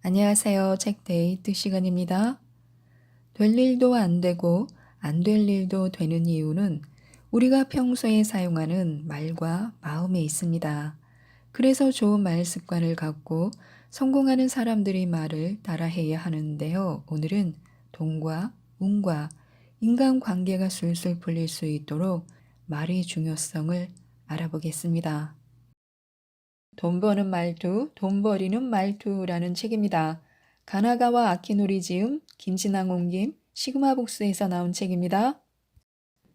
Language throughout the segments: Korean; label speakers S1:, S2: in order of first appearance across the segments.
S1: 안녕하세요. 책데이트 시간입니다. 될 일도 안 되고 안 될 일도 되는 이유는 우리가 평소에 사용하는 말과 마음에 있습니다. 그래서 좋은 말 습관을 갖고 성공하는 사람들이 말을 따라해야 하는데요. 오늘은 돈과 운과 인간관계가 술술 풀릴 수 있도록 말의 중요성을 알아보겠습니다. 돈 버는 말투, 돈 버리는 말투라는 책입니다. 가나가와 아키노리 지음, 김신앙 옮김, 시그마 북스에서 나온 책입니다.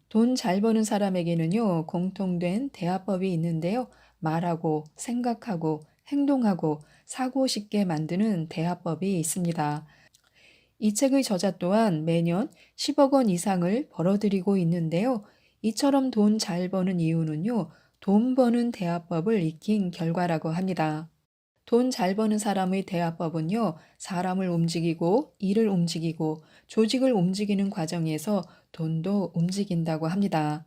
S1: 돈 잘 버는 사람에게는요, 공통된 대화법이 있는데요. 말하고, 생각하고, 행동하고, 사고 싶게 만드는 대화법이 있습니다. 이 책의 저자 또한 매년 10억 원 이상을 벌어들이고 있는데요. 이처럼 돈 잘 버는 이유는요, 돈 버는 대화법을 익힌 결과라고 합니다. 돈 잘 버는 사람의 대화법은요, 사람을 움직이고 일을 움직이고 조직을 움직이는 과정에서 돈도 움직인다고 합니다.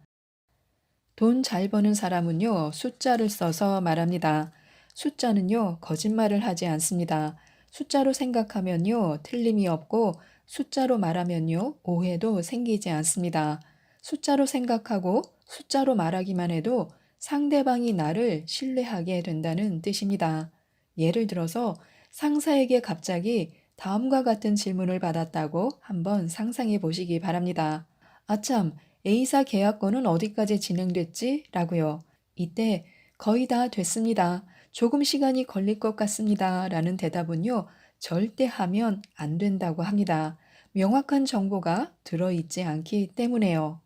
S1: 돈 잘 버는 사람은요, 숫자를 써서 말합니다. 숫자는요, 거짓말을 하지 않습니다. 숫자로 생각하면요, 틀림이 없고 숫자로 말하면요, 오해도 생기지 않습니다. 숫자로 생각하고 숫자로 말하기만 해도 상대방이 나를 신뢰하게 된다는 뜻입니다. 예를 들어서 상사에게 갑자기 다음과 같은 질문을 받았다고 한번 상상해 보시기 바랍니다. 아참, A사 계약건은 어디까지 진행됐지? 라고요. 이때 거의 다 됐습니다. 조금 시간이 걸릴 것 같습니다. 라는 대답은요, 절대 하면 안 된다고 합니다. 명확한 정보가 들어있지 않기 때문에요.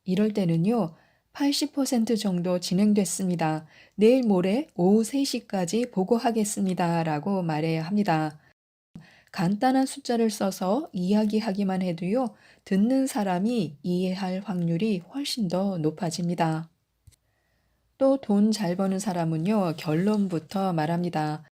S1: 이럴 때는요, 80% 정도 진행됐습니다. 내일 모레 오후 3시까지 보고하겠습니다. 라고 말해야 합니다. 간단한 숫자를 써서 이야기하기만 해도요, 듣는 사람이 이해할 확률이 훨씬 더 높아집니다. 또 돈 잘 버는 사람은요, 결론부터 말합니다.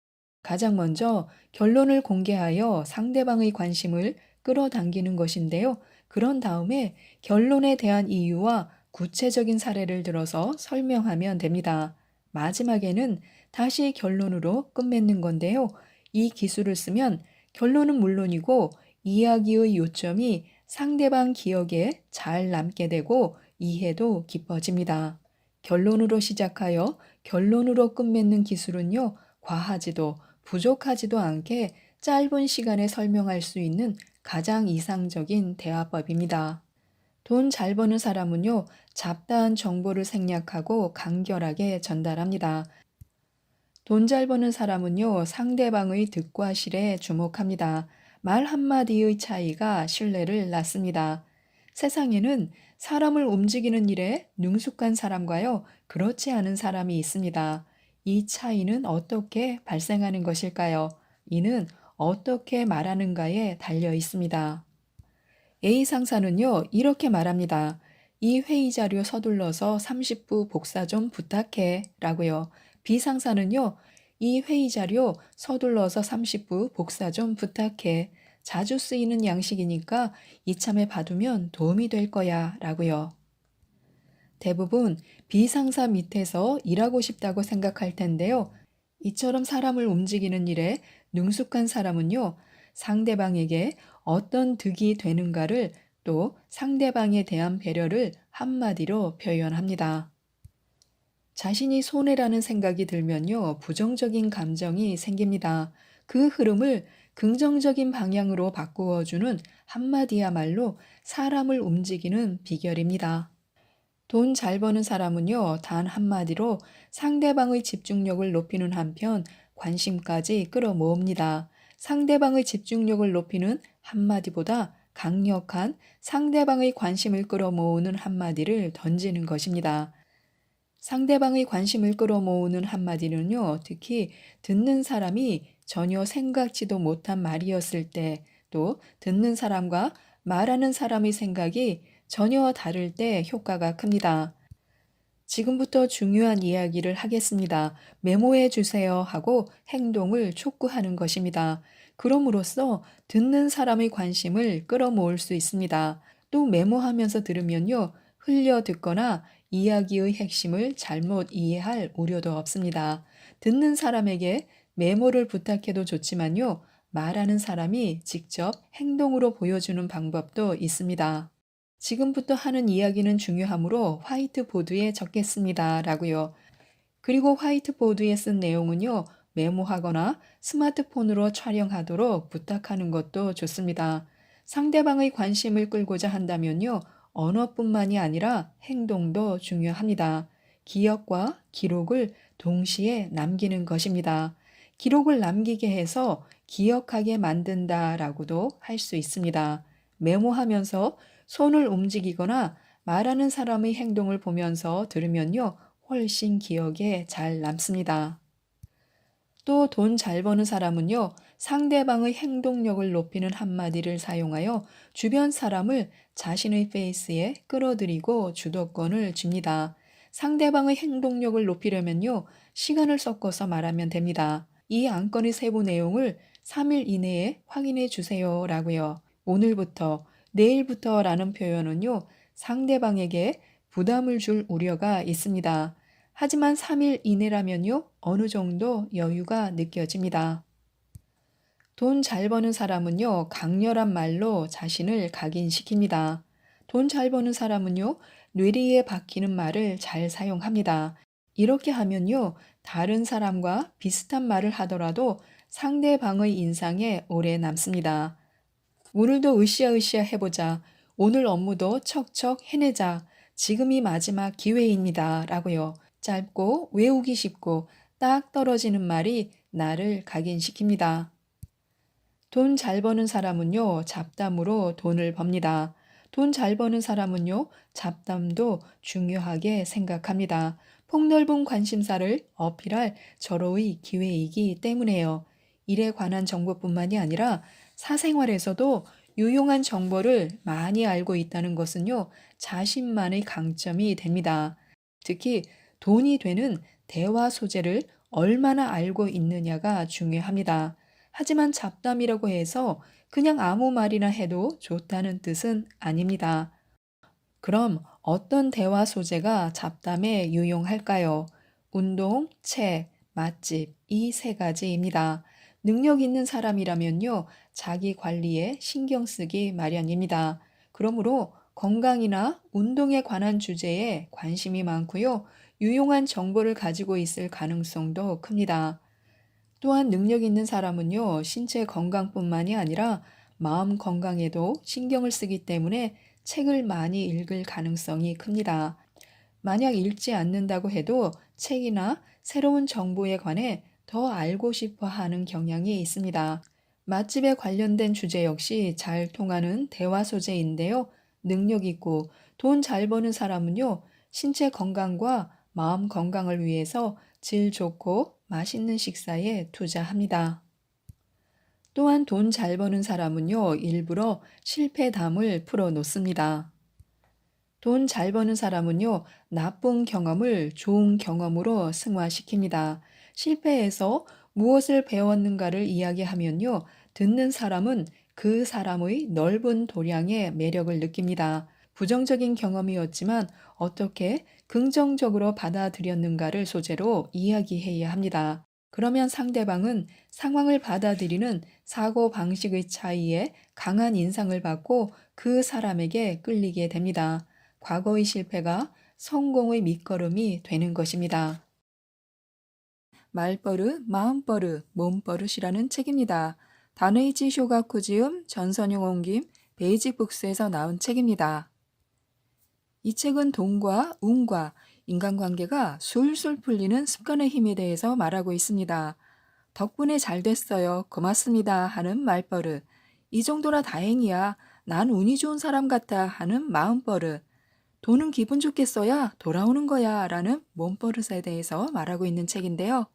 S1: 가장 먼저 결론을 공개하여 상대방의 관심을 끌어당기는 것인데요. 그런 다음에 결론에 대한 이유와 구체적인 사례를 들어서 설명하면 됩니다. 마지막에는 다시 결론으로 끝맺는 건데요. 이 기술을 쓰면 결론은 물론이고 이야기의 요점이 상대방 기억에 잘 남게 되고 이해도 깊어집니다. 결론으로 시작하여 결론으로 끝맺는 기술은요, 과하지도 부족하지도 않게 짧은 시간에 설명할 수 있는 가장 이상적인 대화법입니다. 돈 잘 버는 사람은요, 잡다한 정보를 생략하고 간결하게 전달합니다. 돈 잘 버는 사람은요, 상대방의 득과 실에 주목합니다. 말 한마디의 차이가 신뢰를 낳습니다. 세상에는 사람을 움직이는 일에 능숙한 사람과요, 그렇지 않은 사람이 있습니다. 이 차이는 어떻게 발생하는 것일까요? 이는 어떻게 말하는가에 달려 있습니다. A 상사는요, 이렇게 말합니다. 이 회의 자료 서둘러서 30부 복사 좀 부탁해. 라고요. B 상사는요, 이 회의 자료 서둘러서 30부 복사 좀 부탁해. 자주 쓰이는 양식이니까 이참에 봐두면 도움이 될 거야. 라고요. 대부분 B 상사 밑에서 일하고 싶다고 생각할 텐데요. 이처럼 사람을 움직이는 일에 능숙한 사람은요, 상대방에게 어떤 득이 되는가를 또 상대방에 대한 배려를 한마디로 표현합니다. 자신이 손해라는 생각이 들면요, 부정적인 감정이 생깁니다. 그 흐름을 긍정적인 방향으로 바꾸어주는 한마디야말로 사람을 움직이는 비결입니다. 돈 잘 버는 사람은요, 단 한마디로 상대방의 집중력을 높이는 한편 관심까지 끌어모읍니다. 상대방의 집중력을 높이는 한마디보다 강력한 상대방의 관심을 끌어모으는 한마디를 던지는 것입니다. 상대방의 관심을 끌어모으는 한마디는요, 특히 듣는 사람이 전혀 생각지도 못한 말이었을 때, 또 듣는 사람과 말하는 사람의 생각이 전혀 다를 때 효과가 큽니다. 지금부터 중요한 이야기를 하겠습니다. 메모해 주세요 하고 행동을 촉구하는 것입니다. 그럼으로써 듣는 사람의 관심을 끌어모을 수 있습니다. 또 메모하면서 들으면요, 흘려 듣거나 이야기의 핵심을 잘못 이해할 우려도 없습니다. 듣는 사람에게 메모를 부탁해도 좋지만요. 말하는 사람이 직접 행동으로 보여주는 방법도 있습니다. 지금부터 하는 이야기는 중요하므로 화이트보드에 적겠습니다. 라고요. 그리고 화이트보드에 쓴 내용은요. 메모하거나 스마트폰으로 촬영하도록 부탁하는 것도 좋습니다. 상대방의 관심을 끌고자 한다면요. 언어뿐만이 아니라 행동도 중요합니다. 기억과 기록을 동시에 남기는 것입니다. 기록을 남기게 해서 기억하게 만든다라고도 할 수 있습니다. 메모하면서 손을 움직이거나 말하는 사람의 행동을 보면서 들으면요. 훨씬 기억에 잘 남습니다. 또 돈 잘 버는 사람은요, 상대방의 행동력을 높이는 한마디를 사용하여 주변 사람을 자신의 페이스에 끌어들이고 주도권을 줍니다. 상대방의 행동력을 높이려면요, 시간을 섞어서 말하면 됩니다. 이 안건의 세부 내용을 3일 이내에 확인해 주세요 라고요. 오늘부터, 내일부터 라는 표현은요, 상대방에게 부담을 줄 우려가 있습니다. 하지만 3일 이내라면요, 어느 정도 여유가 느껴집니다. 돈 잘 버는 사람은요, 강렬한 말로 자신을 각인시킵니다. 돈 잘 버는 사람은요, 뇌리에 박히는 말을 잘 사용합니다. 이렇게 하면요, 다른 사람과 비슷한 말을 하더라도 상대방의 인상에 오래 남습니다. 오늘도 으쌰으쌰 해보자. 오늘 업무도 척척 해내자. 지금이 마지막 기회입니다. 라고요. 짧고 외우기 쉽고 딱 떨어지는 말이 나를 각인시킵니다. 돈 잘 버는 사람은요, 잡담으로 돈을 법니다. 돈 잘 버는 사람은요, 잡담도 중요하게 생각합니다. 폭넓은 관심사를 어필할 절호의 기회이기 때문에요. 일에 관한 정보뿐만이 아니라 사생활에서도 유용한 정보를 많이 알고 있다는 것은요, 자신만의 강점이 됩니다. 특히 돈이 되는 대화 소재를 얼마나 알고 있느냐가 중요합니다. 하지만 잡담이라고 해서 그냥 아무 말이나 해도 좋다는 뜻은 아닙니다. 그럼 어떤 대화 소재가 잡담에 유용할까요? 운동, 책, 맛집, 이 세 가지입니다. 능력 있는 사람이라면요, 자기 관리에 신경 쓰기 마련입니다. 그러므로 건강이나 운동에 관한 주제에 관심이 많고요, 유용한 정보를 가지고 있을 가능성도 큽니다. 또한 능력 있는 사람은요, 신체 건강뿐만이 아니라 마음 건강에도 신경을 쓰기 때문에 책을 많이 읽을 가능성이 큽니다. 만약 읽지 않는다고 해도 책이나 새로운 정보에 관해 더 알고 싶어 하는 경향이 있습니다. 맛집에 관련된 주제 역시 잘 통하는 대화 소재인데요. 능력 있고 돈 잘 버는 사람은요, 신체 건강과 마음 건강을 위해서 질 좋고 맛있는 식사에 투자합니다. 또한 돈 잘 버는 사람은요, 일부러 실패담을 풀어놓습니다. 돈 잘 버는 사람은요, 나쁜 경험을 좋은 경험으로 승화시킵니다. 실패해서 무엇을 배웠는가를 이야기하면요, 듣는 사람은 그 사람의 넓은 도량의 매력을 느낍니다. 부정적인 경험이었지만 어떻게 긍정적으로 받아들였는가를 소재로 이야기해야 합니다. 그러면 상대방은 상황을 받아들이는 사고 방식의 차이에 강한 인상을 받고 그 사람에게 끌리게 됩니다. 과거의 실패가 성공의 밑거름이 되는 것입니다. 말버릇, 마음버릇, 몸버릇이라는 책입니다. 다네이치 쇼가쿠지음, 전선용 옮김, 베이직 북스에서 나온 책입니다. 이 책은 돈과 운과 인간관계가 술술 풀리는 습관의 힘에 대해서 말하고 있습니다. 덕분에 잘 됐어요. 고맙습니다. 하는 말버릇. 이 정도나 다행이야. 난 운이 좋은 사람 같아. 하는 마음버릇. 돈은 기분 좋게 써야 돌아오는 거야. 라는 몸버릇에 대해서 말하고 있는 책인데요.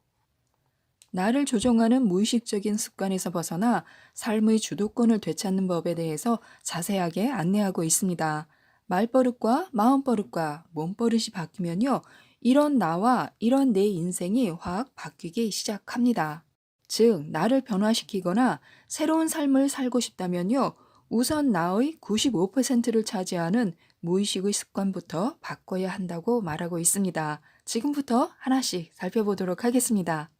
S1: 나를 조종하는 무의식적인 습관에서 벗어나 삶의 주도권을 되찾는 법에 대해서 자세하게 안내하고 있습니다. 말버릇과 마음버릇과 몸버릇이 바뀌면요, 이런 나와 이런 내 인생이 확 바뀌기 시작합니다. 즉, 나를 변화시키거나 새로운 삶을 살고 싶다면요, 우선 나의 95%를 차지하는 무의식의 습관부터 바꿔야 한다고 말하고 있습니다. 지금부터 하나씩 살펴보도록 하겠습니다.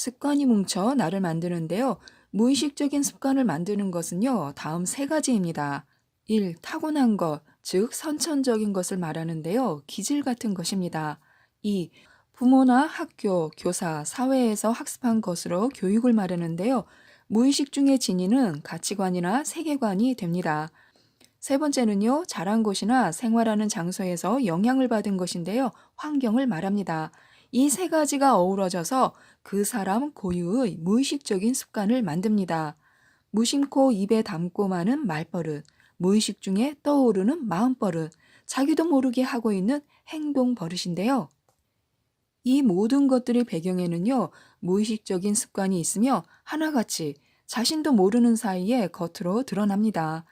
S1: 습관이 뭉쳐 나를 만드는데요. 무의식적인 습관을 만드는 것은요, 다음 세 가지입니다. 1. 타고난 것, 즉 선천적인 것을 말하는데요. 기질 같은 것입니다. 2. 부모나 학교, 교사, 사회에서 학습한 것으로 교육을 말하는데요. 무의식 중의 진위는 가치관이나 세계관이 됩니다. 세 번째는요, 자란 곳이나 생활하는 장소에서 영향을 받은 것인데요, 환경을 말합니다. 이 세 가지가 어우러져서 그 사람 고유의 무의식적인 습관을 만듭니다. 무심코 입에 담고 마는 말버릇, 무의식 중에 떠오르는 마음버릇, 자기도 모르게 하고 있는 행동 버릇인데요. 이 모든 것들의 배경에는요, 무의식적인 습관이 있으며 하나같이 자신도 모르는 사이에 겉으로 드러납니다.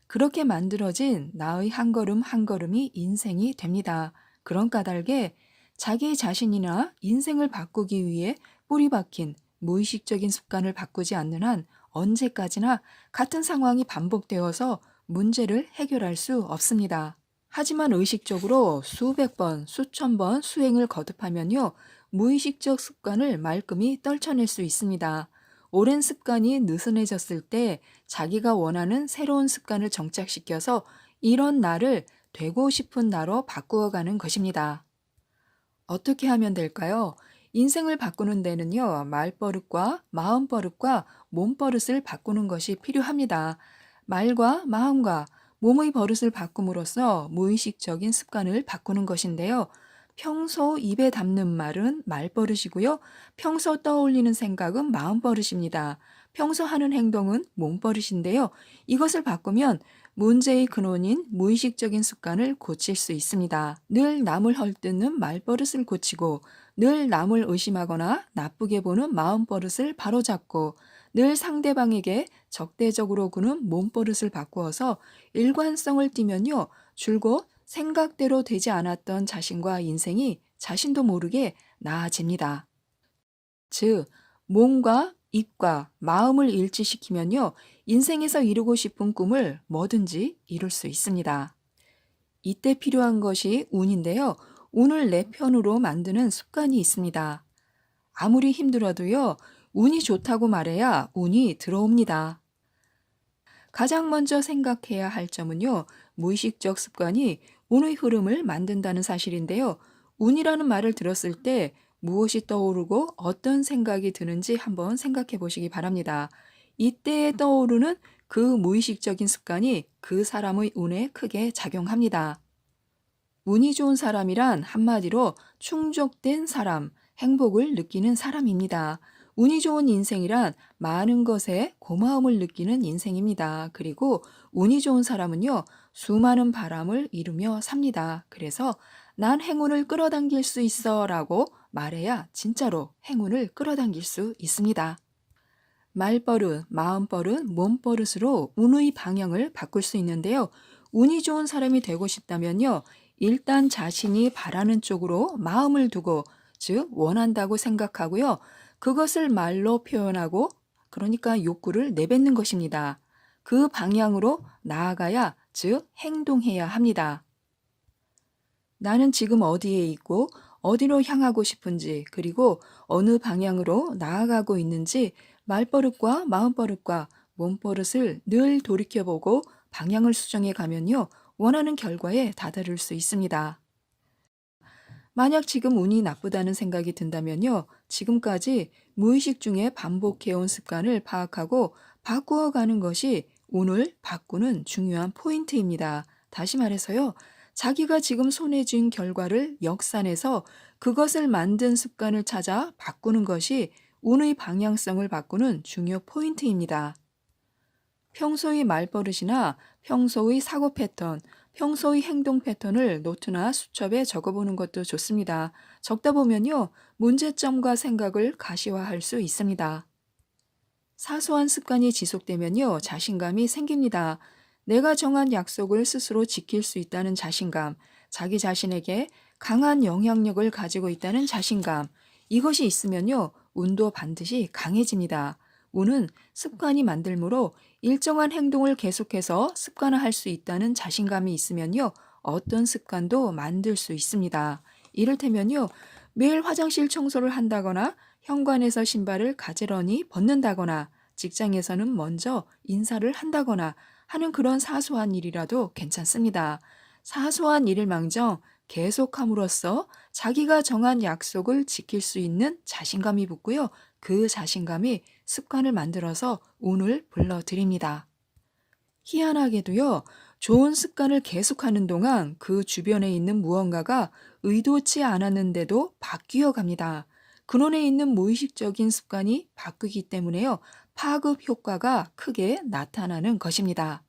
S1: 그렇게 만들어진 나의 한 걸음 한 걸음이 인생이 됩니다. 그런 까닭에 자기 자신이나 인생을 바꾸기 위해 뿌리 박힌 무의식적인 습관을 바꾸지 않는 한 언제까지나 같은 상황이 반복되어서 문제를 해결할 수 없습니다. 하지만 의식적으로 수백 번, 수천 번 수행을 거듭하면요, 무의식적 습관을 말끔히 떨쳐낼 수 있습니다. 오랜 습관이 느슨해졌을 때 자기가 원하는 새로운 습관을 정착시켜서 이런 나를 되고 싶은 나로 바꾸어가는 것입니다. 어떻게 하면 될까요? 인생을 바꾸는 데는요, 말버릇과 마음버릇과 몸버릇을 바꾸는 것이 필요합니다. 말과 마음과 몸의 버릇을 바꿈으로써 무의식적인 습관을 바꾸는 것인데요. 평소 입에 담는 말은 말버릇이고요. 평소 떠올리는 생각은 마음버릇입니다. 평소 하는 행동은 몸버릇인데요. 이것을 바꾸면 문제의 근원인 무의식적인 습관을 고칠 수 있습니다. 늘 남을 헐뜯는 말버릇을 고치고, 늘 남을 의심하거나 나쁘게 보는 마음버릇을 바로잡고, 늘 상대방에게 적대적으로 구는 몸버릇을 바꾸어서 일관성을 띠면요, 줄곧 생각대로 되지 않았던 자신과 인생이 자신도 모르게 나아집니다. 즉, 몸과 입과 마음을 일치시키면요, 인생에서 이루고 싶은 꿈을 뭐든지 이룰 수 있습니다. 이때 필요한 것이 운인데요. 운을 내 편으로 만드는 습관이 있습니다. 아무리 힘들어도요, 운이 좋다고 말해야 운이 들어옵니다. 가장 먼저 생각해야 할 점은요, 무의식적 습관이 운의 흐름을 만든다는 사실인데요. 운이라는 말을 들었을 때 무엇이 떠오르고 어떤 생각이 드는지 한번 생각해 보시기 바랍니다. 이때에 떠오르는 그 무의식적인 습관이 그 사람의 운에 크게 작용합니다. 운이 좋은 사람이란 한마디로 충족된 사람, 행복을 느끼는 사람입니다. 운이 좋은 인생이란 많은 것에 고마움을 느끼는 인생입니다. 그리고 운이 좋은 사람은요, 수많은 바람을 이루며 삽니다. 그래서 난 행운을 끌어당길 수 있어 라고 말해야 진짜로 행운을 끌어당길 수 있습니다. 말버릇, 마음버릇, 몸버릇으로 운의 방향을 바꿀 수 있는데요. 운이 좋은 사람이 되고 싶다면요, 일단 자신이 바라는 쪽으로 마음을 두고, 즉 원한다고 생각하고요. 그것을 말로 표현하고, 그러니까 욕구를 내뱉는 것입니다. 그 방향으로 나아가야, 즉 행동해야 합니다. 나는 지금 어디에 있고 어디로 향하고 싶은지, 그리고 어느 방향으로 나아가고 있는지 말버릇과 마음버릇과 몸버릇을 늘 돌이켜보고 방향을 수정해 가면요, 원하는 결과에 다다를 수 있습니다. 만약 지금 운이 나쁘다는 생각이 든다면요, 지금까지 무의식 중에 반복해온 습관을 파악하고 바꾸어 가는 것이 운을 바꾸는 중요한 포인트입니다. 다시 말해서요, 자기가 지금 손에 쥔 결과를 역산해서 그것을 만든 습관을 찾아 바꾸는 것이 운의 방향성을 바꾸는 중요 포인트입니다. 평소의 말버릇이나 평소의 사고 패턴, 평소의 행동 패턴을 노트나 수첩에 적어보는 것도 좋습니다. 적다 보면요, 문제점과 생각을 가시화할 수 있습니다. 사소한 습관이 지속되면요, 자신감이 생깁니다. 내가 정한 약속을 스스로 지킬 수 있다는 자신감, 자기 자신에게 강한 영향력을 가지고 있다는 자신감, 이것이 있으면요, 운도 반드시 강해집니다. 운은 습관이 만들므로 일정한 행동을 계속해서 습관화할 수 있다는 자신감이 있으면요, 어떤 습관도 만들 수 있습니다. 이를테면요, 매일 화장실 청소를 한다거나 현관에서 신발을 가지런히 벗는다거나 직장에서는 먼저 인사를 한다거나 하는 그런 사소한 일이라도 괜찮습니다. 사소한 일을 망정 계속함으로써 자기가 정한 약속을 지킬 수 있는 자신감이 붙고요. 그 자신감이 습관을 만들어서 운을 불러들입니다. 희한하게도요, 좋은 습관을 계속하는 동안 그 주변에 있는 무언가가 의도치 않았는데도 바뀌어 갑니다. 근원에 있는 무의식적인 습관이 바뀌기 때문에요, 파급 효과가 크게 나타나는 것입니다.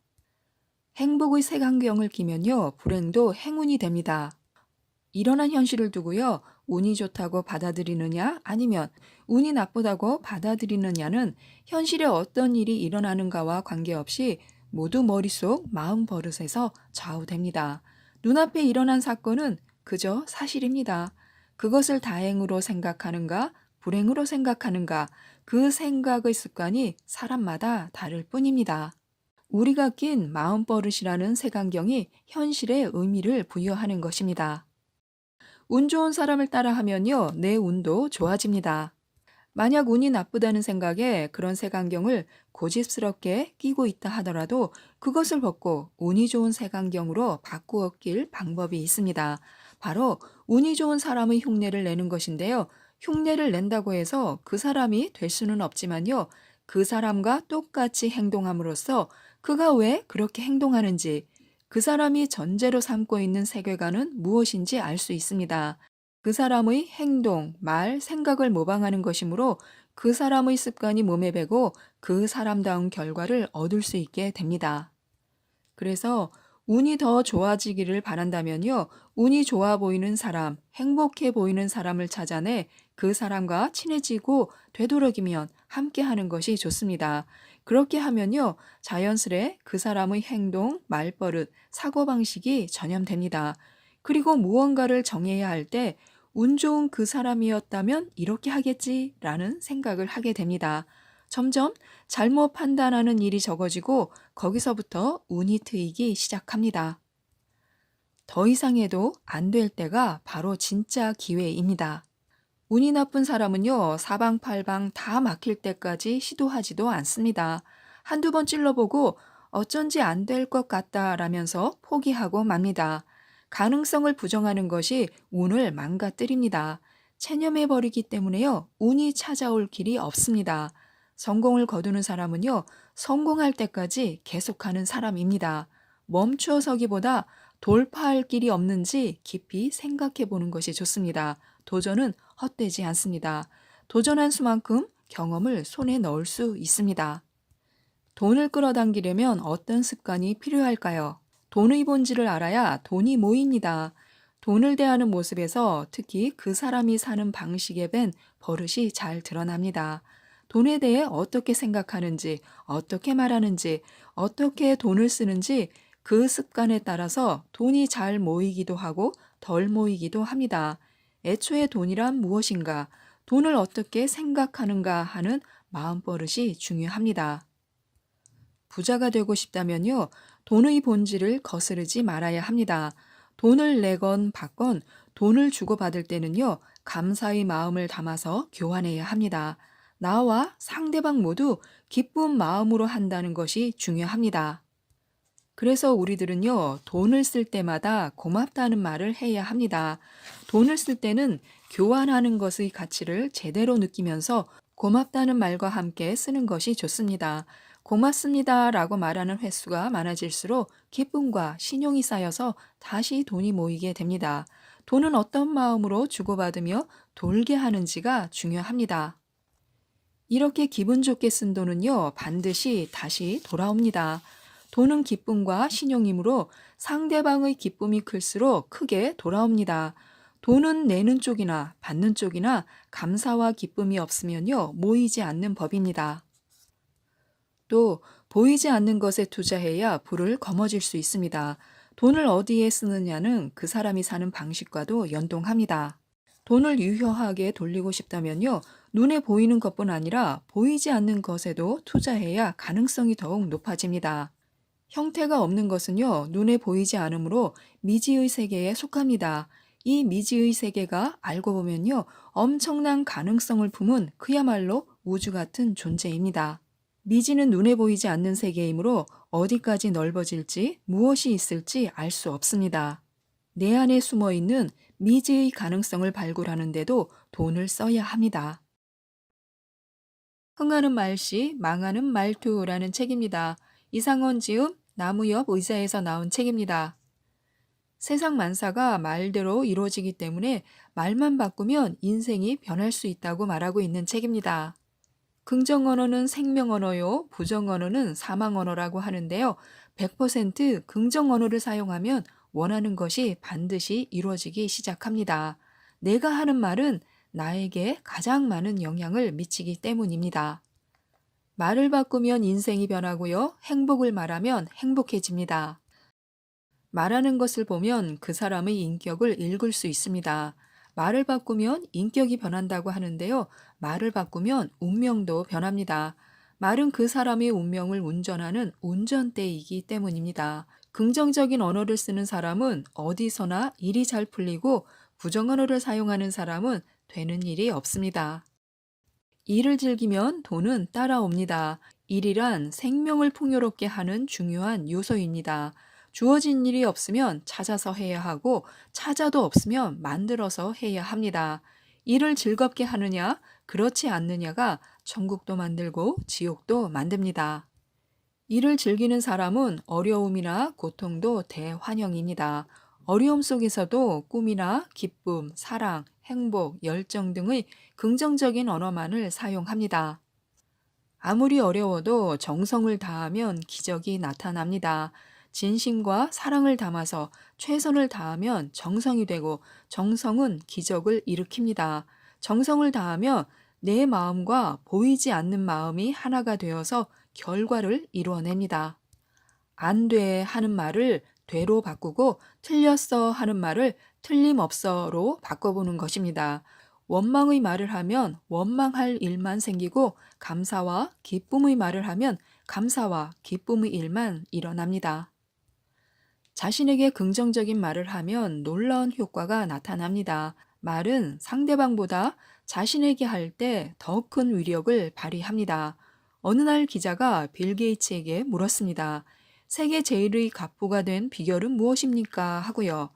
S1: 행복의 색안경을 끼면요, 불행도 행운이 됩니다. 일어난 현실을 두고요, 운이 좋다고 받아들이느냐, 아니면 운이 나쁘다고 받아들이느냐는 현실에 어떤 일이 일어나는가와 관계없이 모두 머릿속 마음 버릇에서 좌우됩니다. 눈앞에 일어난 사건은 그저 사실입니다. 그것을 다행으로 생각하는가, 불행으로 생각하는가, 그 생각의 습관이 사람마다 다를 뿐입니다. 우리가 낀 마음버릇이라는 색안경이 현실에 의미를 부여하는 것입니다. 운 좋은 사람을 따라하면요, 내 운도 좋아집니다. 만약 운이 나쁘다는 생각에 그런 색안경을 고집스럽게 끼고 있다 하더라도 그것을 벗고 운이 좋은 색안경으로 바꾸어 낄 방법이 있습니다. 바로 운이 좋은 사람의 흉내를 내는 것인데요. 흉내를 낸다고 해서 그 사람이 될 수는 없지만요. 그 사람과 똑같이 행동함으로써 그가 왜 그렇게 행동하는지, 그 사람이 전제로 삼고 있는 세계관은 무엇인지 알 수 있습니다. 그 사람의 행동, 말, 생각을 모방하는 것이므로 그 사람의 습관이 몸에 배고 그 사람다운 결과를 얻을 수 있게 됩니다. 그래서 운이 더 좋아지기를 바란다면요, 운이 좋아 보이는 사람, 행복해 보이는 사람을 찾아내 그 사람과 친해지고 되도록이면 함께 하는 것이 좋습니다. 그렇게 하면요, 자연스레 그 사람의 행동, 말버릇, 사고방식이 전염됩니다. 그리고 무언가를 정해야 할 때 운 좋은 그 사람이었다면 이렇게 하겠지라는 생각을 하게 됩니다. 점점 잘못 판단하는 일이 적어지고 거기서부터 운이 트이기 시작합니다. 더 이상 해도 안 될 때가 바로 진짜 기회입니다. 운이 나쁜 사람은요, 사방팔방 다 막힐 때까지 시도하지도 않습니다. 한두 번 찔러보고 어쩐지 안 될 것 같다라면서 포기하고 맙니다. 가능성을 부정하는 것이 운을 망가뜨립니다. 체념해버리기 때문에요, 운이 찾아올 길이 없습니다. 성공을 거두는 사람은요, 성공할 때까지 계속하는 사람입니다. 멈추어 서기보다 돌파할 길이 없는지 깊이 생각해 보는 것이 좋습니다. 도전은 헛되지 않습니다. 도전한 수만큼 경험을 손에 넣을 수 있습니다. 돈을 끌어당기려면 어떤 습관이 필요할까요? 돈의 본질을 알아야 돈이 모입니다. 돈을 대하는 모습에서 특히 그 사람이 사는 방식에 밴 버릇이 잘 드러납니다. 돈에 대해 어떻게 생각하는지, 어떻게 말하는지, 어떻게 돈을 쓰는지 그 습관에 따라서 돈이 잘 모이기도 하고 덜 모이기도 합니다. 애초에 돈이란 무엇인가, 돈을 어떻게 생각하는가 하는 마음버릇이 중요합니다. 부자가 되고 싶다면요, 돈의 본질을 거스르지 말아야 합니다. 돈을 내건 받건 돈을 주고받을 때는요, 감사의 마음을 담아서 교환해야 합니다. 나와 상대방 모두 기쁜 마음으로 한다는 것이 중요합니다. 그래서 우리들은요, 돈을 쓸 때마다 고맙다는 말을 해야 합니다. 돈을 쓸 때는 교환하는 것의 가치를 제대로 느끼면서 고맙다는 말과 함께 쓰는 것이 좋습니다. 고맙습니다 라고 말하는 횟수가 많아질수록 기쁨과 신용이 쌓여서 다시 돈이 모이게 됩니다. 돈은 어떤 마음으로 주고받으며 돌게 하는지가 중요합니다. 이렇게 기분 좋게 쓴 돈은요, 반드시 다시 돌아옵니다. 돈은 기쁨과 신용이므로 상대방의 기쁨이 클수록 크게 돌아옵니다. 돈은 내는 쪽이나 받는 쪽이나 감사와 기쁨이 없으면요, 모이지 않는 법입니다. 또 보이지 않는 것에 투자해야 부를 거머쥘 수 있습니다. 돈을 어디에 쓰느냐는 그 사람이 사는 방식과도 연동합니다. 돈을 유효하게 돌리고 싶다면요, 눈에 보이는 것뿐 아니라 보이지 않는 것에도 투자해야 가능성이 더욱 높아집니다. 형태가 없는 것은요, 눈에 보이지 않으므로 미지의 세계에 속합니다. 이 미지의 세계가 알고 보면요, 엄청난 가능성을 품은 그야말로 우주 같은 존재입니다. 미지는 눈에 보이지 않는 세계이므로 어디까지 넓어질지 무엇이 있을지 알 수 없습니다. 내 안에 숨어 있는 미지의 가능성을 발굴하는데도 돈을 써야 합니다. 흥하는 말씨, 망하는 말투라는 책입니다. 이상원 지음, 나무옆 의자에서 나온 책입니다. 세상 만사가 말대로 이루어지기 때문에 말만 바꾸면 인생이 변할 수 있다고 말하고 있는 책입니다. 긍정 언어는 생명 언어요, 부정 언어는 사망 언어라고 하는데요. 100% 긍정 언어를 사용하면 원하는 것이 반드시 이루어지기 시작합니다. 내가 하는 말은 나에게 가장 많은 영향을 미치기 때문입니다. 말을 바꾸면 인생이 변하고요. 행복을 말하면 행복해집니다. 말하는 것을 보면 그 사람의 인격을 읽을 수 있습니다. 말을 바꾸면 인격이 변한다고 하는데요. 말을 바꾸면 운명도 변합니다. 말은 그 사람의 운명을 운전하는 운전대이기 때문입니다. 긍정적인 언어를 쓰는 사람은 어디서나 일이 잘 풀리고 부정 언어를 사용하는 사람은 되는 일이 없습니다. 일을 즐기면 돈은 따라옵니다. 일이란 생명을 풍요롭게 하는 중요한 요소입니다. 주어진 일이 없으면 찾아서 해야 하고 찾아도 없으면 만들어서 해야 합니다. 일을 즐겁게 하느냐, 그렇지 않느냐가 천국도 만들고 지옥도 만듭니다. 일을 즐기는 사람은 어려움이나 고통도 대환영입니다. 어려움 속에서도 꿈이나 기쁨, 사랑, 행복, 열정 등의 긍정적인 언어만을 사용합니다. 아무리 어려워도 정성을 다하면 기적이 나타납니다. 진심과 사랑을 담아서 최선을 다하면 정성이 되고 정성은 기적을 일으킵니다. 정성을 다하면 내 마음과 보이지 않는 마음이 하나가 되어서 결과를 이루어냅니다. 안 돼 하는 말을 되로 바꾸고 틀렸어 하는 말을 틀림없어로 바꿔보는 것입니다. 원망의 말을 하면 원망할 일만 생기고 감사와 기쁨의 말을 하면 감사와 기쁨의 일만 일어납니다. 자신에게 긍정적인 말을 하면 놀라운 효과가 나타납니다. 말은 상대방보다 자신에게 할 때 더 큰 위력을 발휘합니다. 어느 날 기자가 빌 게이츠에게 물었습니다. 세계 제일의 갑부가 된 비결은 무엇입니까? 하고요.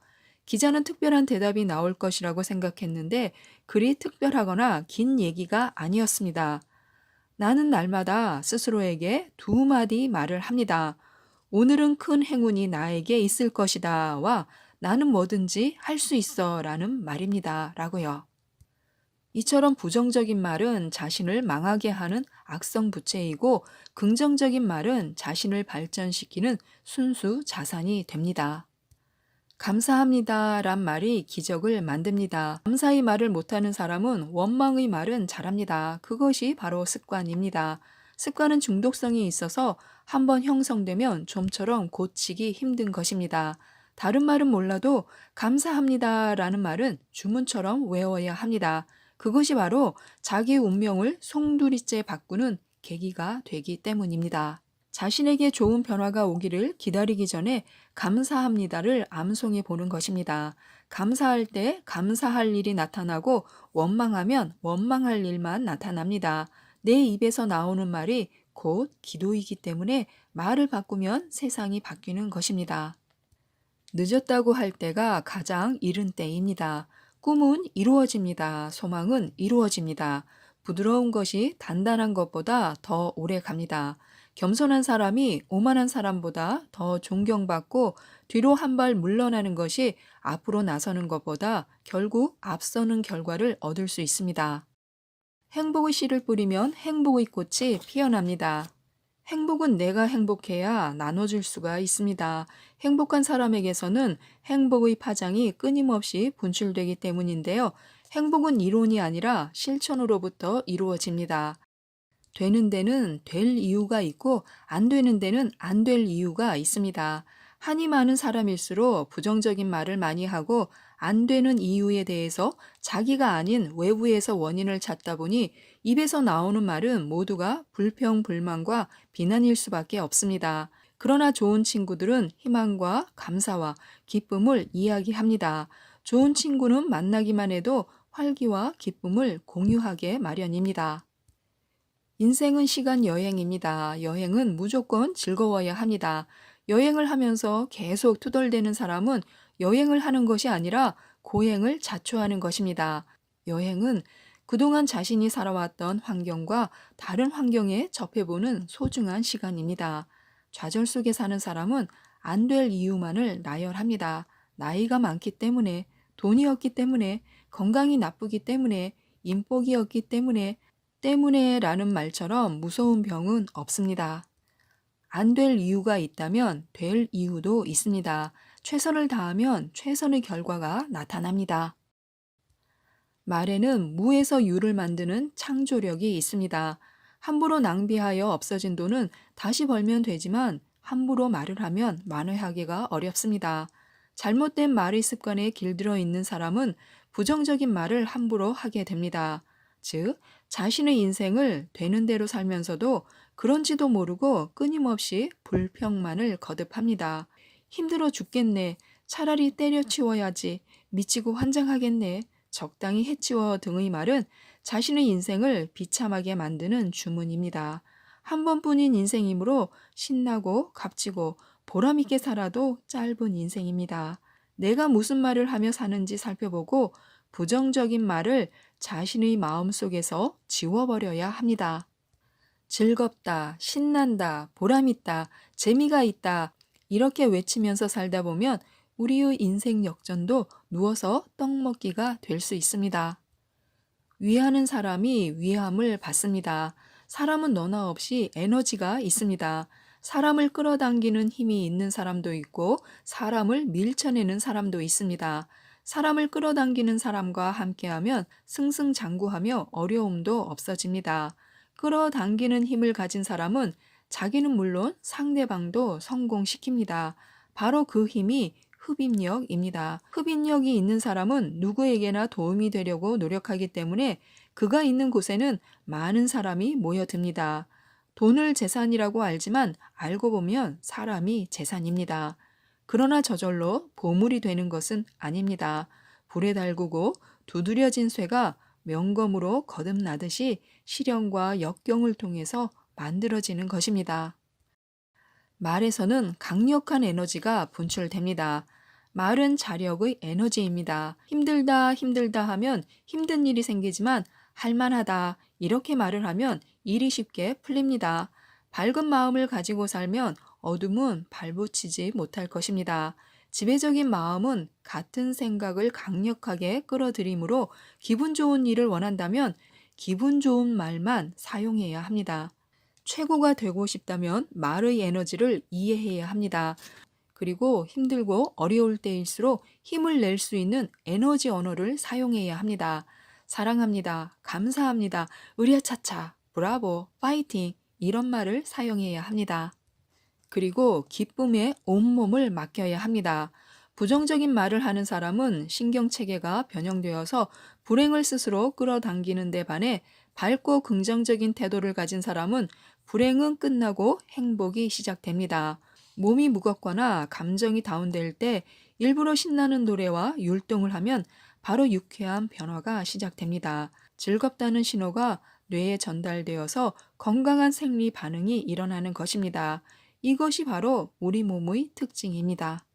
S1: 기자는 특별한 대답이 나올 것이라고 생각했는데 그리 특별하거나 긴 얘기가 아니었습니다. 나는 날마다 스스로에게 두 마디 말을 합니다. 오늘은 큰 행운이 나에게 있을 것이다 와 나는 뭐든지 할 수 있어 라는 말입니다. 라고요. 이처럼 부정적인 말은 자신을 망하게 하는 악성 부채이고 긍정적인 말은 자신을 발전시키는 순수 자산이 됩니다. 감사합니다 란 말이 기적을 만듭니다. 감사의 말을 못하는 사람은 원망의 말은 잘합니다. 그것이 바로 습관입니다. 습관은 중독성이 있어서 한번 형성되면 좀처럼 고치기 힘든 것입니다. 다른 말은 몰라도 감사합니다 라는 말은 주문처럼 외워야 합니다. 그것이 바로 자기 운명을 송두리째 바꾸는 계기가 되기 때문입니다. 자신에게 좋은 변화가 오기를 기다리기 전에 감사합니다를 암송해 보는 것입니다. 감사할 때 감사할 일이 나타나고 원망하면 원망할 일만 나타납니다. 내 입에서 나오는 말이 곧 기도이기 때문에 말을 바꾸면 세상이 바뀌는 것입니다. 늦었다고 할 때가 가장 이른 때입니다. 꿈은 이루어집니다. 소망은 이루어집니다. 부드러운 것이 단단한 것보다 더 오래 갑니다. 겸손한 사람이 오만한 사람보다 더 존경받고 뒤로 한 발 물러나는 것이 앞으로 나서는 것보다 결국 앞서는 결과를 얻을 수 있습니다. 행복의 씨를 뿌리면 행복의 꽃이 피어납니다. 행복은 내가 행복해야 나눠줄 수가 있습니다. 행복한 사람에게서는 행복의 파장이 끊임없이 분출되기 때문인데요. 행복은 이론이 아니라 실천으로부터 이루어집니다. 되는 데는 될 이유가 있고 안 되는 데는 안 될 이유가 있습니다. 한이 많은 사람일수록 부정적인 말을 많이 하고 안 되는 이유에 대해서 자기가 아닌 외부에서 원인을 찾다 보니 입에서 나오는 말은 모두가 불평, 불만과 비난일 수밖에 없습니다. 그러나 좋은 친구들은 희망과 감사와 기쁨을 이야기합니다. 좋은 친구는 만나기만 해도 활기와 기쁨을 공유하게 마련입니다. 인생은 시간 여행입니다. 여행은 무조건 즐거워야 합니다. 여행을 하면서 계속 투덜대는 사람은 여행을 하는 것이 아니라 고행을 자초하는 것입니다. 여행은 그동안 자신이 살아왔던 환경과 다른 환경에 접해보는 소중한 시간입니다. 좌절 속에 사는 사람은 안 될 이유만을 나열합니다. 나이가 많기 때문에, 돈이 없기 때문에, 건강이 나쁘기 때문에, 인복이 없기 때문에 라는 말처럼 무서운 병은 없습니다. 안 될 이유가 있다면 될 이유도 있습니다. 최선을 다하면 최선의 결과가 나타납니다. 말에는 무에서 유를 만드는 창조력이 있습니다. 함부로 낭비하여 없어진 돈은 다시 벌면 되지만 함부로 말을 하면 만회하기가 어렵습니다. 잘못된 말의 습관에 길들어 있는 사람은 부정적인 말을 함부로 하게 됩니다. 즉, 자신의 인생을 되는 대로 살면서도 그런지도 모르고 끊임없이 불평만을 거듭합니다. 힘들어 죽겠네. 차라리 때려치워야지. 미치고 환장하겠네. 적당히 해치워 등의 말은 자신의 인생을 비참하게 만드는 주문입니다. 한 번뿐인 인생이므로 신나고 값지고 보람있게 살아도 짧은 인생입니다. 내가 무슨 말을 하며 사는지 살펴보고 부정적인 말을 자신의 마음속에서 지워버려야 합니다. 즐겁다, 신난다, 보람있다, 재미가 있다 이렇게 외치면서 살다 보면 우리의 인생 역전도 누워서 떡 먹기가 될 수 있습니다. 위하는 사람이 위함을 받습니다. 사람은 너나 없이 에너지가 있습니다. 사람을 끌어당기는 힘이 있는 사람도 있고 사람을 밀쳐내는 사람도 있습니다. 사람을 끌어당기는 사람과 함께하면 승승장구하며 어려움도 없어집니다. 끌어당기는 힘을 가진 사람은 자기는 물론 상대방도 성공시킵니다. 바로 그 힘이 흡인력입니다. 흡인력이 있는 사람은 누구에게나 도움이 되려고 노력하기 때문에 그가 있는 곳에는 많은 사람이 모여듭니다. 돈을 재산이라고 알지만 알고 보면 사람이 재산입니다. 그러나 저절로 보물이 되는 것은 아닙니다. 불에 달구고 두드려진 쇠가 명검으로 거듭나듯이 시련과 역경을 통해서 만들어지는 것입니다. 말에서는 강력한 에너지가 분출됩니다. 말은 자력의 에너지입니다. 힘들다 하면 힘든 일이 생기지만 할만하다 이렇게 말을 하면 일이 쉽게 풀립니다. 밝은 마음을 가지고 살면 어둠은 발붙이지 못할 것입니다. 지배적인 마음은 같은 생각을 강력하게 끌어들이므로 기분 좋은 일을 원한다면 기분 좋은 말만 사용해야 합니다. 최고가 되고 싶다면 말의 에너지를 이해해야 합니다. 그리고 힘들고 어려울 때일수록 힘을 낼 수 있는 에너지 언어를 사용해야 합니다. 사랑합니다. 감사합니다. 으랴차차, 브라보, 파이팅 이런 말을 사용해야 합니다. 그리고 기쁨에 온몸을 맡겨야 합니다. 부정적인 말을 하는 사람은 신경체계가 변형되어서 불행을 스스로 끌어당기는 데 반해 밝고 긍정적인 태도를 가진 사람은 불행은 끝나고 행복이 시작됩니다. 몸이 무겁거나 감정이 다운될 때 일부러 신나는 노래와 율동을 하면 바로 유쾌한 변화가 시작됩니다. 즐겁다는 신호가 뇌에 전달되어서 건강한 생리 반응이 일어나는 것입니다. 이것이 바로 우리 몸의 특징입니다.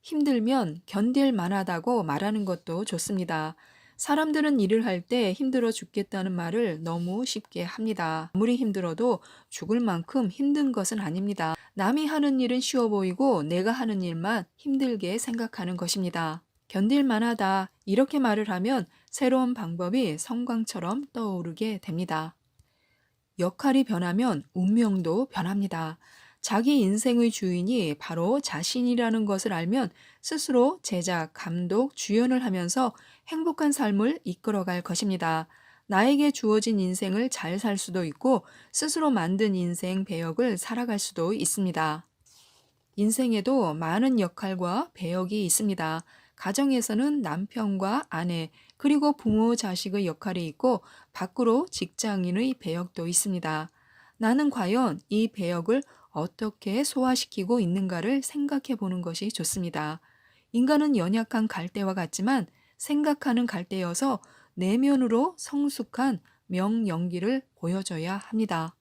S1: 힘들면 견딜 만하다고 말하는 것도 좋습니다. 사람들은 일을 할 때 힘들어 죽겠다는 말을 너무 쉽게 합니다. 아무리 힘들어도 죽을 만큼 힘든 것은 아닙니다. 남이 하는 일은 쉬워 보이고 내가 하는 일만 힘들게 생각하는 것입니다. 견딜 만하다 이렇게 말을 하면 새로운 방법이 성광처럼 떠오르게 됩니다. 역할이 변하면 운명도 변합니다. 자기 인생의 주인이 바로 자신이라는 것을 알면 스스로 제작, 감독, 주연을 하면서 행복한 삶을 이끌어갈 것입니다. 나에게 주어진 인생을 잘 살 수도 있고 스스로 만든 인생 배역을 살아갈 수도 있습니다. 인생에도 많은 역할과 배역이 있습니다. 가정에서는 남편과 아내, 그리고 부모, 자식의 역할이 있고 밖으로 직장인의 배역도 있습니다. 나는 과연 이 배역을 어떻게 소화시키고 있는가를 생각해 보는 것이 좋습니다. 인간은 연약한 갈대와 같지만 생각하는 갈대여서 내면으로 성숙한 명연기를 보여줘야 합니다.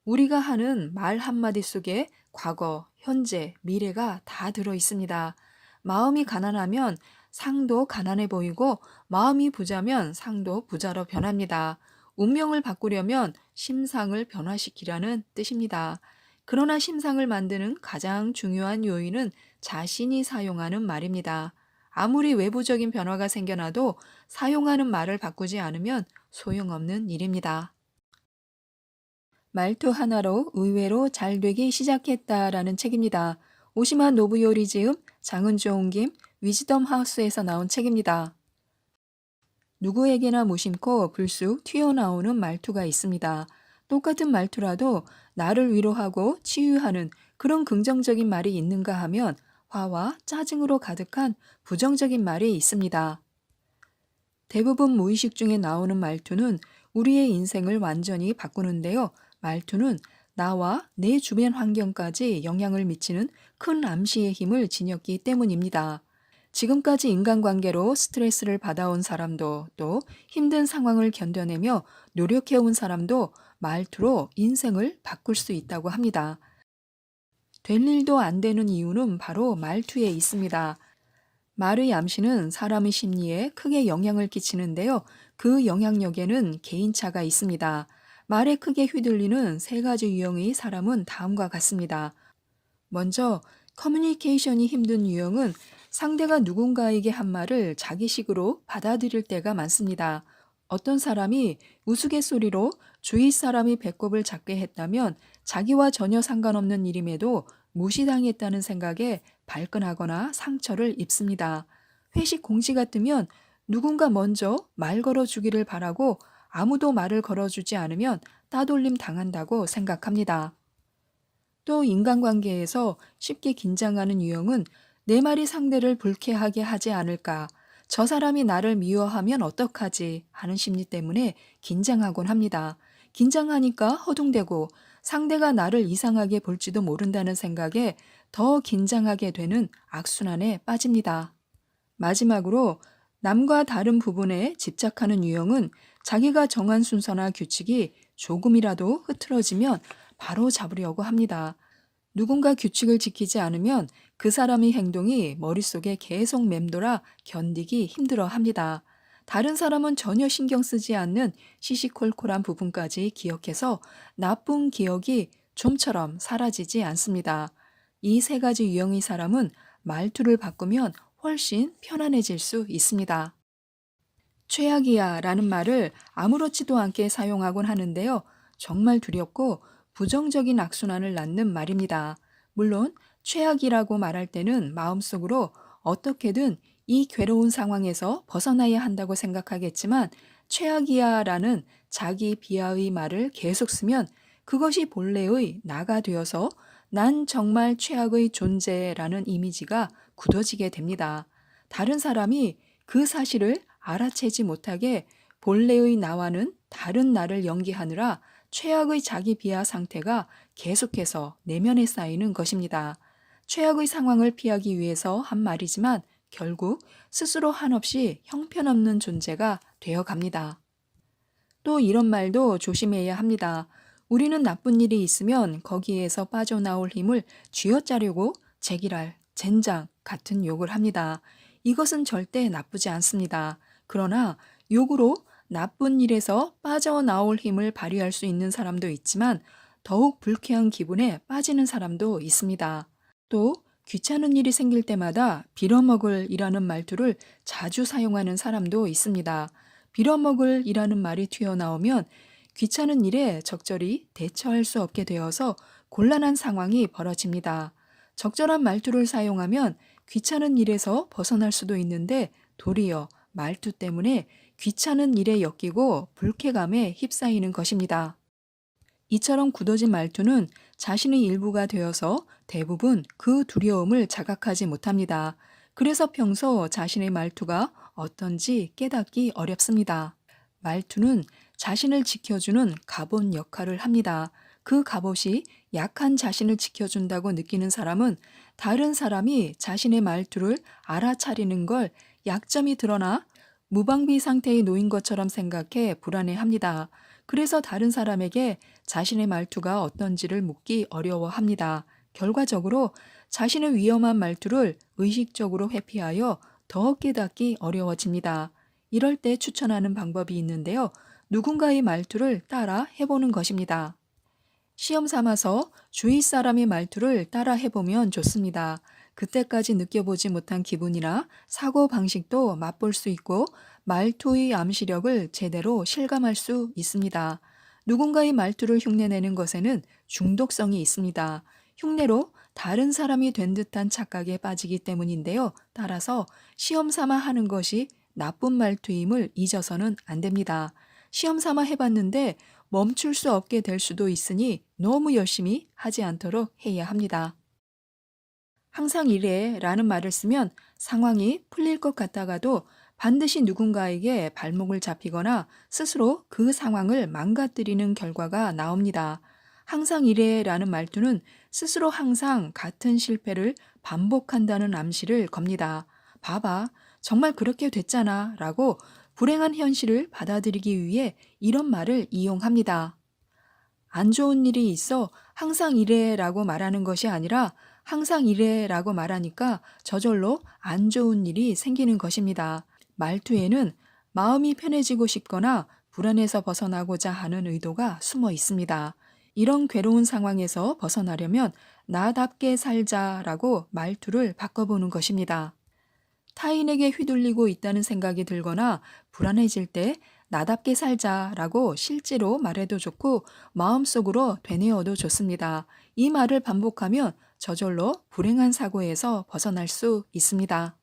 S1: 우리가 하는 말 한마디 속에 과거, 현재, 미래가 다 들어 있습니다. 마음이 가난하면 상도 가난해 보이고 마음이 부자면 상도 부자로 변합니다. 운명을 바꾸려면 심상을 변화시키라는 뜻입니다. 그러나 심상을 만드는 가장 중요한 요인은 자신이 사용하는 말입니다. 아무리 외부적인 변화가 생겨나도 사용하는 말을 바꾸지 않으면 소용없는 일입니다. 말투 하나로 의외로 잘 되기 시작했다라는 책입니다. 오시마 노부요리 지음, 장은조 옮김, 위즈덤 하우스에서 나온 책입니다. 누구에게나 무심코 불쑥 튀어나오는 말투가 있습니다. 똑같은 말투라도 나를 위로하고 치유하는 그런 긍정적인 말이 있는가 하면 화와 짜증으로 가득한 부정적인 말이 있습니다. 대부분 무의식 중에 나오는 말투는 우리의 인생을 완전히 바꾸는데요. 말투는 나와 내 주변 환경까지 영향을 미치는 큰 암시의 힘을 지녔기 때문입니다. 지금까지 인간관계로 스트레스를 받아온 사람도 또 힘든 상황을 견뎌내며 노력해온 사람도 말투로 인생을 바꿀 수 있다고 합니다. 될 일도 안 되는 이유는 바로 말투에 있습니다. 말의 암시는 사람의 심리에 크게 영향을 끼치는데요. 그 영향력에는 개인차가 있습니다. 말에 크게 휘둘리는 세 가지 유형의 사람은 다음과 같습니다. 먼저 커뮤니케이션이 힘든 유형은 상대가 누군가에게 한 말을 자기식으로 받아들일 때가 많습니다. 어떤 사람이 우스갯소리로 주위 사람이 배꼽을 잡게 했다면 자기와 전혀 상관없는 일임에도 무시당했다는 생각에 발끈하거나 상처를 입습니다. 회식 공지가 뜨면 누군가 먼저 말 걸어주기를 바라고 아무도 말을 걸어주지 않으면 따돌림 당한다고 생각합니다. 또 인간관계에서 쉽게 긴장하는 유형은 내 말이 상대를 불쾌하게 하지 않을까, 저 사람이 나를 미워하면 어떡하지 하는 심리 때문에 긴장하곤 합니다. 긴장하니까 허둥대고 상대가 나를 이상하게 볼지도 모른다는 생각에 더 긴장하게 되는 악순환에 빠집니다. 마지막으로 남과 다른 부분에 집착하는 유형은 자기가 정한 순서나 규칙이 조금이라도 흐트러지면 바로 잡으려고 합니다. 누군가 규칙을 지키지 않으면 그 사람의 행동이 머릿속에 계속 맴돌아 견디기 힘들어 합니다. 다른 사람은 전혀 신경 쓰지 않는 시시콜콜한 부분까지 기억해서 나쁜 기억이 좀처럼 사라지지 않습니다. 이 세 가지 유형의 사람은 말투를 바꾸면 훨씬 편안해질 수 있습니다. 최악이야 라는 말을 아무렇지도 않게 사용하곤 하는데요. 정말 두렵고 부정적인 악순환을 낳는 말입니다. 물론 최악이라고 말할 때는 마음속으로 어떻게든 이 괴로운 상황에서 벗어나야 한다고 생각하겠지만 최악이야 라는 자기 비하의 말을 계속 쓰면 그것이 본래의 나가 되어서 난 정말 최악의 존재라는 이미지가 굳어지게 됩니다. 다른 사람이 그 사실을 알아채지 못하게 본래의 나와는 다른 나를 연기하느라 최악의 자기 비하 상태가 계속해서 내면에 쌓이는 것입니다. 최악의 상황을 피하기 위해서 한 말이지만 결국 스스로 한없이 형편없는 존재가 되어 갑니다. 또 이런 말도 조심해야 합니다. 우리는 나쁜 일이 있으면 거기에서 빠져나올 힘을 쥐어짜려고 제기랄, 젠장 같은 욕을 합니다. 이것은 절대 나쁘지 않습니다. 그러나 욕으로 나쁜 일에서 빠져나올 힘을 발휘할 수 있는 사람도 있지만 더욱 불쾌한 기분에 빠지는 사람도 있습니다. 또 귀찮은 일이 생길 때마다 빌어먹을 이라는 말투를 자주 사용하는 사람도 있습니다. 빌어먹을 이라는 말이 튀어나오면 귀찮은 일에 적절히 대처할 수 없게 되어서 곤란한 상황이 벌어집니다. 적절한 말투를 사용하면 귀찮은 일에서 벗어날 수도 있는데 도리어 말투 때문에 귀찮은 일에 엮이고 불쾌감에 휩싸이는 것입니다. 이처럼 굳어진 말투는 자신의 일부가 되어서 대부분 그 두려움을 자각하지 못합니다. 그래서 평소 자신의 말투가 어떤지 깨닫기 어렵습니다. 말투는 자신을 지켜주는 갑옷 역할을 합니다. 그 갑옷이 약한 자신을 지켜준다고 느끼는 사람은 다른 사람이 자신의 말투를 알아차리는 걸 약점이 드러나 무방비 상태에 놓인 것처럼 생각해 불안해합니다. 그래서 다른 사람에게 자신의 말투가 어떤지를 묻기 어려워합니다. 결과적으로 자신의 위험한 말투를 의식적으로 회피하여 더 깨닫기 어려워집니다. 이럴 때 추천하는 방법이 있는데요. 누군가의 말투를 따라 해보는 것입니다. 시험 삼아서 주위 사람의 말투를 따라 해보면 좋습니다. 그때까지 느껴보지 못한 기분이나 사고 방식도 맛볼 수 있고 말투의 암시력을 제대로 실감할 수 있습니다. 누군가의 말투를 흉내내는 것에는 중독성이 있습니다. 흉내로 다른 사람이 된 듯한 착각에 빠지기 때문인데요. 따라서 시험 삼아 하는 것이 나쁜 말투임을 잊어서는 안 됩니다. 시험 삼아 해봤는데 멈출 수 없게 될 수도 있으니 너무 열심히 하지 않도록 해야 합니다. 항상 이래 라는 말을 쓰면 상황이 풀릴 것 같다가도 반드시 누군가에게 발목을 잡히거나 스스로 그 상황을 망가뜨리는 결과가 나옵니다. 항상 이래 라는 말투는 스스로 항상 같은 실패를 반복한다는 암시를 겁니다. 봐봐, 정말 그렇게 됐잖아 라고 불행한 현실을 받아들이기 위해 이런 말을 이용합니다. 안 좋은 일이 있어 항상 이래 라고 말하는 것이 아니라 항상 이래 라고 말하니까 저절로 안 좋은 일이 생기는 것입니다. 말투에는 마음이 편해지고 싶거나 불안에서 벗어나고자 하는 의도가 숨어 있습니다. 이런 괴로운 상황에서 벗어나려면 나답게 살자라고 말투를 바꿔보는 것입니다. 타인에게 휘둘리고 있다는 생각이 들거나 불안해질 때 나답게 살자라고 실제로 말해도 좋고 마음속으로 되뇌어도 좋습니다. 이 말을 반복하면 저절로 불행한 사고에서 벗어날 수 있습니다.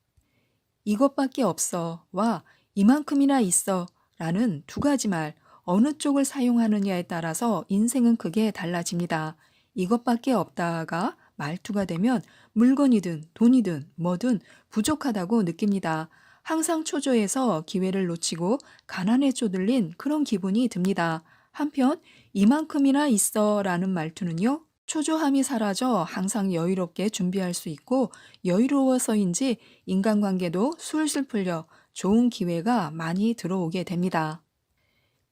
S1: 이것밖에 없어와 이만큼이나 있어 라는 두 가지 말, 어느 쪽을 사용하느냐에 따라서 인생은 크게 달라집니다. 이것밖에 없다가 말투가 되면 물건이든 돈이든 뭐든 부족하다고 느낍니다. 항상 초조해서 기회를 놓치고 가난에 쪼들린 그런 기분이 듭니다. 한편 이만큼이나 있어 라는 말투는요. 초조함이 사라져 항상 여유롭게 준비할 수 있고 여유로워서인지 인간관계도 술술 풀려 좋은 기회가 많이 들어오게 됩니다.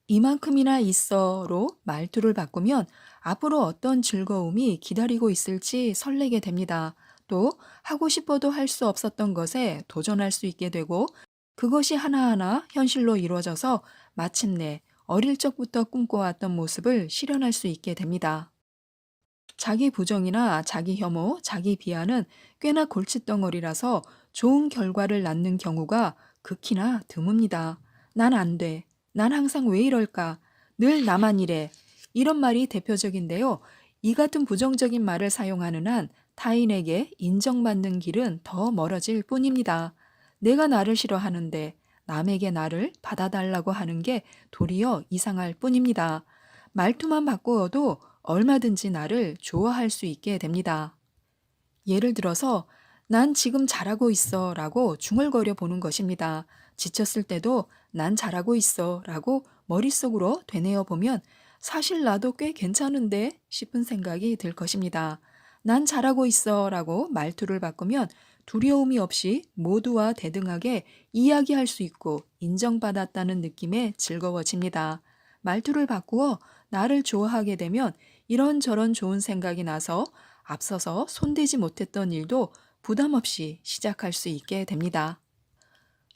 S1: 이만큼이나 있어로 말투를 바꾸면 앞으로 어떤 즐거움이 기다리고 있을지 설레게 됩니다. 또 하고 싶어도 할 수 없었던 것에 도전할 수 있게 되고 그것이 하나하나 현실로 이루어져서 마침내 어릴 적부터 꿈꿔왔던 모습을 실현할 수 있게 됩니다. 자기 부정이나 자기 혐오, 자기 비하는 꽤나 골칫덩어리라서 좋은 결과를 낳는 경우가 극히나 드뭅니다. 난 안 돼. 난 항상 왜 이럴까? 늘 나만 이래. 이런 말이 대표적인데요. 이 같은 부정적인 말을 사용하는 한 타인에게 인정받는 길은 더 멀어질 뿐입니다. 내가 나를 싫어하는데 남에게 나를 받아달라고 하는 게 도리어 이상할 뿐입니다. 말투만 바꾸어도 얼마든지 나를 좋아할 수 있게 됩니다. 예를 들어서 난 지금 잘하고 있어 라고 중얼거려 보는 것입니다. 지쳤을 때도 난 잘하고 있어 라고 머릿속으로 되뇌어 보면 사실 나도 꽤 괜찮은데 싶은 생각이 들 것입니다. 난 잘하고 있어 라고 말투를 바꾸면 두려움이 없이 모두와 대등하게 이야기할 수 있고 인정받았다는 느낌에 즐거워집니다. 말투를 바꾸어 나를 좋아하게 되면 이런저런 좋은 생각이 나서 앞서서 손대지 못했던 일도 부담 없이 시작할 수 있게 됩니다.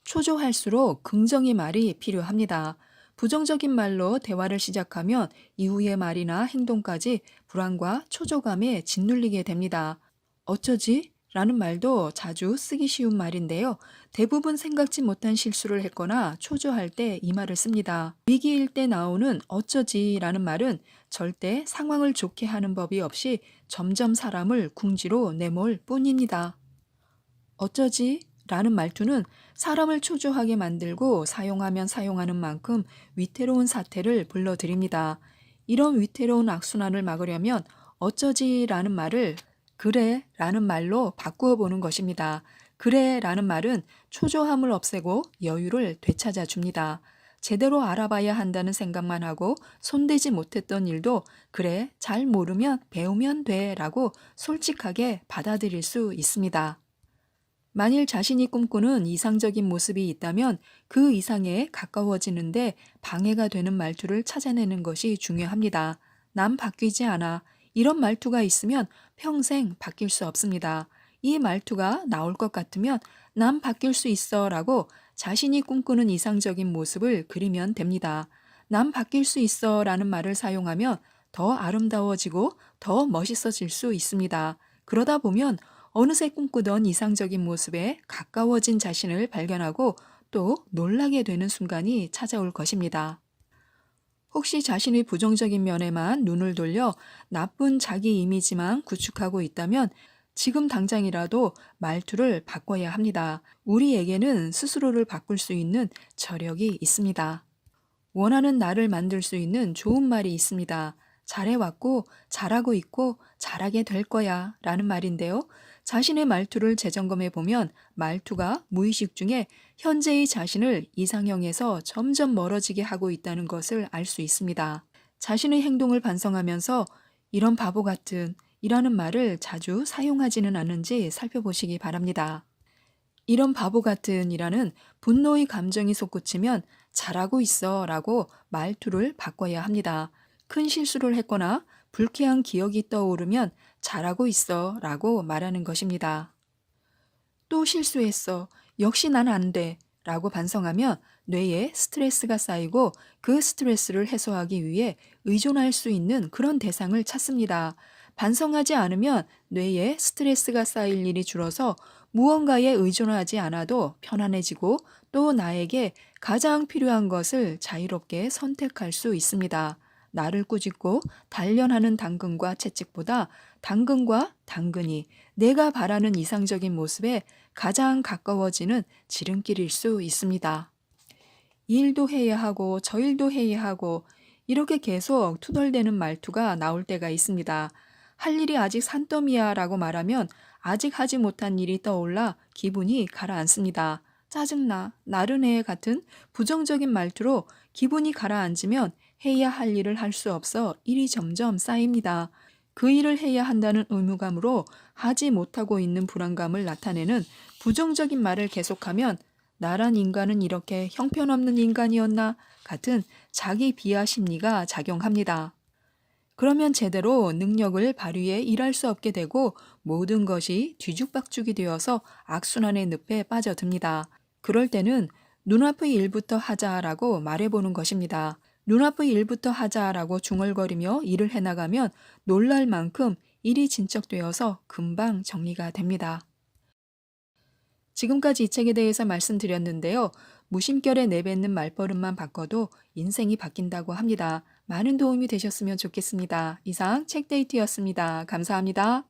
S1: 초조할수록 긍정의 말이 필요합니다. 부정적인 말로 대화를 시작하면 이후의 말이나 행동까지 불안과 초조감에 짓눌리게 됩니다. 어쩌지? 라는 말도 자주 쓰기 쉬운 말인데요. 대부분 생각지 못한 실수를 했거나 초조할 때 이 말을 씁니다. 위기일 때 나오는 어쩌지? 라는 말은 절대 상황을 좋게 하는 법이 없이 점점 사람을 궁지로 내몰 뿐입니다. 어쩌지? 라는 말투는 사람을 초조하게 만들고 사용하면 사용하는 만큼 위태로운 사태를 불러들입니다. 이런 위태로운 악순환을 막으려면 어쩌지? 라는 말을 그래 라는 말로 바꾸어 보는 것입니다. 그래 라는 말은 초조함을 없애고 여유를 되찾아 줍니다. 제대로 알아봐야 한다는 생각만 하고 손대지 못했던 일도 그래, 잘 모르면 배우면 돼 라고 솔직하게 받아들일 수 있습니다. 만일 자신이 꿈꾸는 이상적인 모습이 있다면 그 이상에 가까워지는데 방해가 되는 말투를 찾아내는 것이 중요합니다. 난 바뀌지 않아. 이런 말투가 있으면 평생 바뀔 수 없습니다. 이 말투가 나올 것 같으면 난 바뀔 수 있어 라고 자신이 꿈꾸는 이상적인 모습을 그리면 됩니다. 난 바뀔 수 있어 라는 말을 사용하면 더 아름다워지고 더 멋있어질 수 있습니다. 그러다 보면 어느새 꿈꾸던 이상적인 모습에 가까워진 자신을 발견하고 또 놀라게 되는 순간이 찾아올 것입니다. 혹시 자신의 부정적인 면에만 눈을 돌려 나쁜 자기 이미지만 구축하고 있다면 지금 당장이라도 말투를 바꿔야 합니다. 우리에게는 스스로를 바꿀 수 있는 저력이 있습니다. 원하는 나를 만들 수 있는 좋은 말이 있습니다. 잘해왔고, 잘하고 있고, 잘하게 될 거야 라는 말인데요. 자신의 말투를 재점검해 보면 말투가 무의식 중에 현재의 자신을 이상형에서 점점 멀어지게 하고 있다는 것을 알 수 있습니다. 자신의 행동을 반성하면서 이런 바보 같은 이라는 말을 자주 사용하지는 않는지 살펴보시기 바랍니다. 이런 바보 같은 이라는 분노의 감정이 솟구치면 잘하고 있어 라고 말투를 바꿔야 합니다. 큰 실수를 했거나 불쾌한 기억이 떠오르면 잘하고 있어 라고 말하는 것입니다. 또 실수했어. 역시 난 안 돼. 라고 반성하면 뇌에 스트레스가 쌓이고 그 스트레스를 해소하기 위해 의존할 수 있는 그런 대상을 찾습니다. 반성하지 않으면 뇌에 스트레스가 쌓일 일이 줄어서 무언가에 의존하지 않아도 편안해지고 또 나에게 가장 필요한 것을 자유롭게 선택할 수 있습니다. 나를 꾸짖고 단련하는 당근과 채찍보다 당근과 당근이 내가 바라는 이상적인 모습에 가장 가까워지는 지름길일 수 있습니다. 이 일도 해야 하고 저 일도 해야 하고 이렇게 계속 투덜대는 말투가 나올 때가 있습니다. 할 일이 아직 산더미야 라고 말하면 아직 하지 못한 일이 떠올라 기분이 가라앉습니다. 짜증나, 나른해 같은 부정적인 말투로 기분이 가라앉으면 해야 할 일을 할 수 없어 일이 점점 쌓입니다. 그 일을 해야 한다는 의무감으로 하지 못하고 있는 불안감을 나타내는 부정적인 말을 계속하면 나란 인간은 이렇게 형편없는 인간이었나 같은 자기 비하 심리가 작용합니다. 그러면 제대로 능력을 발휘해 일할 수 없게 되고 모든 것이 뒤죽박죽이 되어서 악순환의 늪에 빠져듭니다. 그럴 때는 눈앞의 일부터 하자라고 말해보는 것입니다. 눈앞의 일부터 하자라고 중얼거리며 일을 해나가면 놀랄 만큼 일이 진척되어서 금방 정리가 됩니다. 지금까지 이 책에 대해서 말씀드렸는데요. 무심결에 내뱉는 말버릇만 바꿔도 인생이 바뀐다고 합니다. 많은 도움이 되셨으면 좋겠습니다. 이상 책데이트였습니다. 감사합니다.